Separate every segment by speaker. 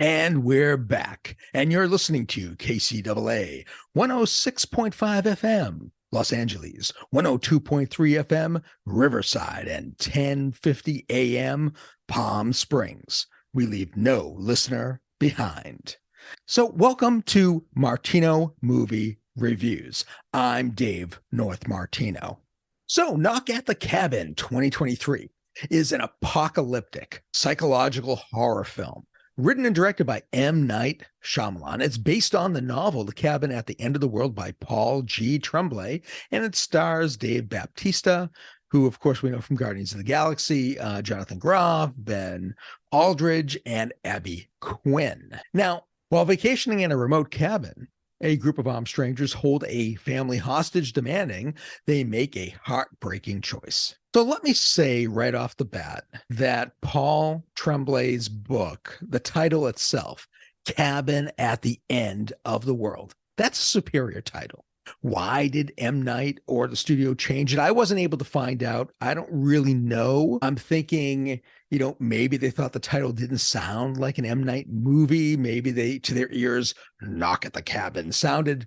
Speaker 1: And we're back. And you're listening to KCAA 106.5 FM, Los Angeles, 102.3 FM, Riverside, and 1050 AM, Palm Springs. We leave no listener behind. So, welcome to Martino Movie Reviews. I'm Dave North Martino. So, Knock at the Cabin 2023 is an apocalyptic psychological horror film written and directed by M. Night Shyamalan. It's based on the novel The Cabin at the End of the World by Paul G. Tremblay, and it stars Dave Bautista, who, of course, we know from Guardians of the Galaxy, Jonathan Groff, Ben Aldridge, and Abby Quinn. Now, while vacationing in a remote cabin, a group of armed strangers hold a family hostage, demanding they make a heartbreaking choice. So let me say right off the bat that Paul Tremblay's book, the title itself, Cabin at the End of the World, that's a superior title. Why did M. Night or the studio change it? I wasn't able to find out. I don't really know. I'm thinking, maybe they thought the title didn't sound like an M. Night movie. Maybe they, to their ears, Knock at the Cabin sounded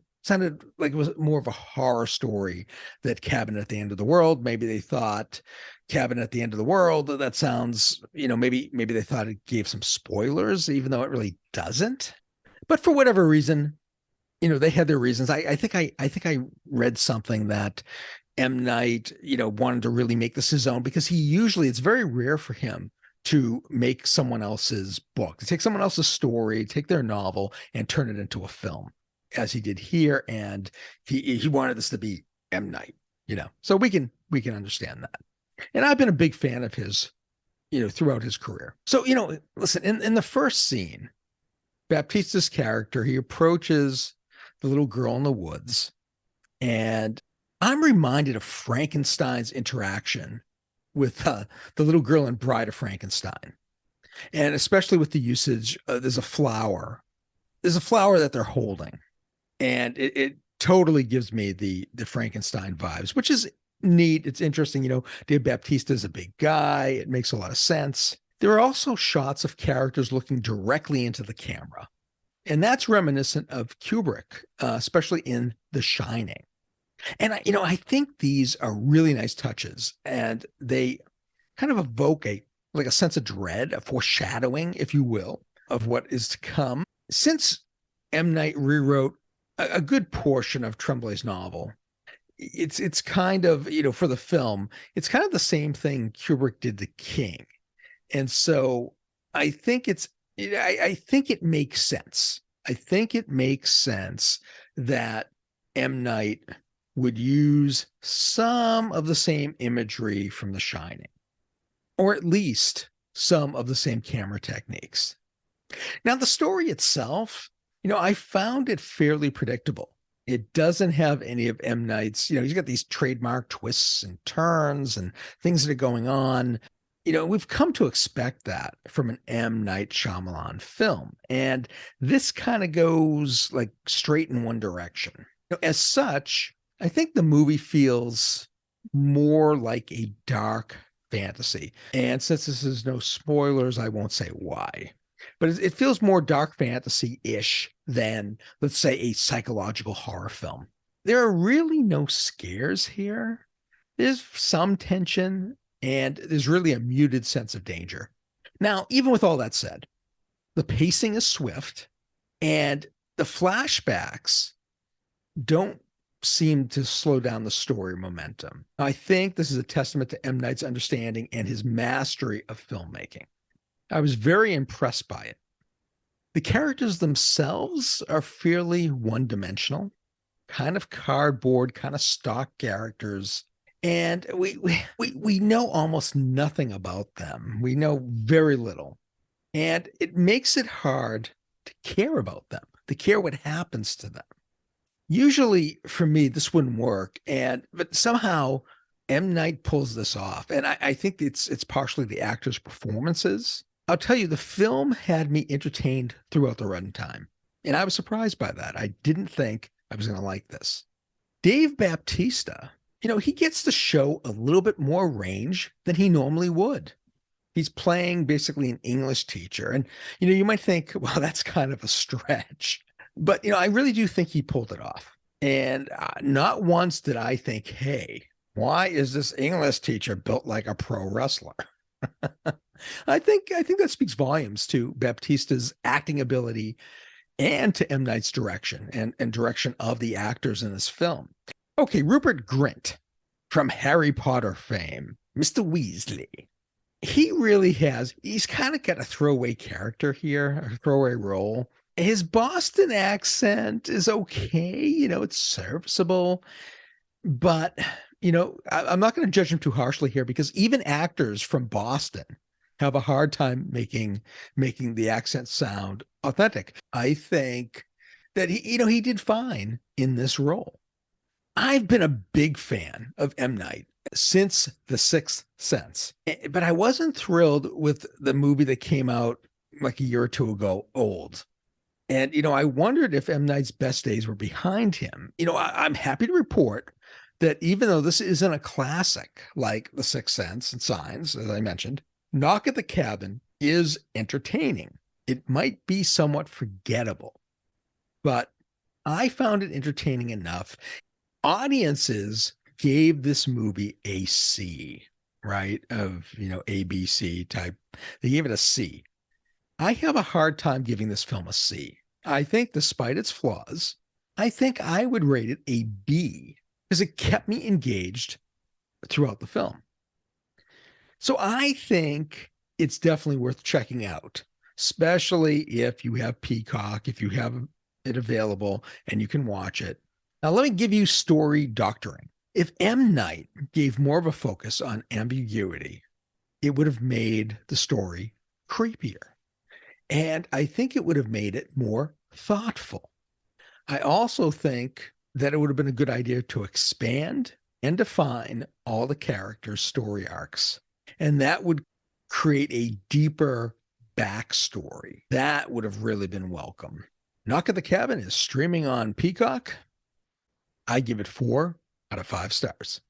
Speaker 1: like it was more of a horror story that Cabin at the End of the World. Maybe they thought Cabin at the End of the World, that sounds, maybe they thought it gave some spoilers, even though it really doesn't. But for whatever reason, they had their reasons. I think I read something that M. Night, wanted to really make this his own, because it's very rare for him to make someone else's book, to take someone else's story, take their novel and turn it into a film, as he did here. And he wanted this to be M. Night, so we can understand that. And I've been a big fan of his, throughout his career. So, listen, in the first scene, Baptista's character, he approaches the little girl in the woods, and I'm reminded of Frankenstein's interaction with the little girl in Bride of Frankenstein. And especially with the usage, there's a flower that they're holding. And it totally gives me the Frankenstein vibes, which is neat. It's interesting. Dave Bautista is a big guy. It makes a lot of sense. There are also shots of characters looking directly into the camera. And that's reminiscent of Kubrick, especially in The Shining. And I think these are really nice touches, and they kind of evoke a sense of dread, a foreshadowing, if you will, of what is to come. Since M. Night rewrote a good portion of Tremblay's novel, it's kind of, for the film, it's kind of the same thing Kubrick did to King. And so I think I think it makes sense. I think it makes sense that M. Night would use some of the same imagery from The Shining, or at least some of the same camera techniques. Now, the story itself, I found it fairly predictable. It doesn't have any of M. Night's, he's got these trademark twists and turns and things that are going on. We've come to expect that from an M. Night Shyamalan film. And this kind of goes straight in one direction. As such, I think the movie feels more like a dark fantasy. And since this is no spoilers, I won't say why. But it feels more dark fantasy-ish than, let's say, a psychological horror film. There are really no scares here. There's some tension, and there's really a muted sense of danger. Now, even with all that said, the pacing is swift, and the flashbacks don't seem to slow down the story momentum. I think this is a testament to M. Night's understanding and his mastery of filmmaking. I was very impressed by it. The characters themselves are fairly one-dimensional, kind of cardboard, kind of stock characters. And we know almost nothing about them. We know very little. And it makes it hard to care about them, to care what happens to them. Usually for me, this wouldn't work. But somehow M. Night pulls this off. And I think it's partially the actors' performances. I'll tell you, the film had me entertained throughout the runtime. And I was surprised by that. I didn't think I was going to like this. Dave Bautista, he gets to show a little bit more range than he normally would. He's playing basically an English teacher. And, you might think, well, that's kind of a stretch. But, I really do think he pulled it off. And not once did I think, hey, why is this English teacher built like a pro wrestler? I think that speaks volumes to Baptista's acting ability and to M. Night's direction and direction of the actors in this film. Okay, Rupert Grint from Harry Potter fame, Mr. Weasley. He's kind of got a throwaway character here, a throwaway role. His Boston accent is okay, it's serviceable, but I'm not going to judge him too harshly here because even actors from Boston have a hard time making the accent sound authentic. I think that he did fine in this role. I've been a big fan of M. Night since The Sixth Sense, but I wasn't thrilled with the movie that came out like a year or two ago, Old. And, I wondered if M. Night's best days were behind him. I'm happy to report that even though this isn't a classic like The Sixth Sense and Signs, as I mentioned, Knock at the Cabin is entertaining. It might be somewhat forgettable, but I found it entertaining enough. Audiences gave this movie a C, right? Of, ABC type. They gave it a C. I have a hard time giving this film a C. I think despite its flaws, I think I would rate it a B because it kept me engaged throughout the film. So I think it's definitely worth checking out, especially if you have Peacock, if you have it available and you can watch it. Now, let me give you story doctoring. If M. Night gave more of a focus on ambiguity, it would have made the story creepier. And I think it would have made it more thoughtful. I also think that it would have been a good idea to expand and define all the characters' story arcs. And that would create a deeper backstory. That would have really been welcome. Knock at the Cabin is streaming on Peacock. I give it 4 out of 5 stars.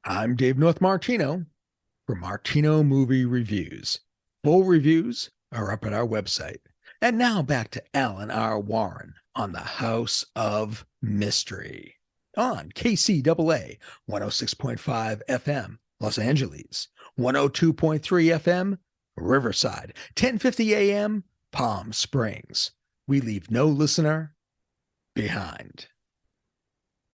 Speaker 1: I'm Dave North Martino for Martino Movie Reviews. Full reviews are up at our website. And now back to Alan R. Warren on the House of Mystery on KCAA 106.5 FM, Los Angeles, 102.3 FM, Riverside, 1050 AM, Palm Springs. We leave no listener behind.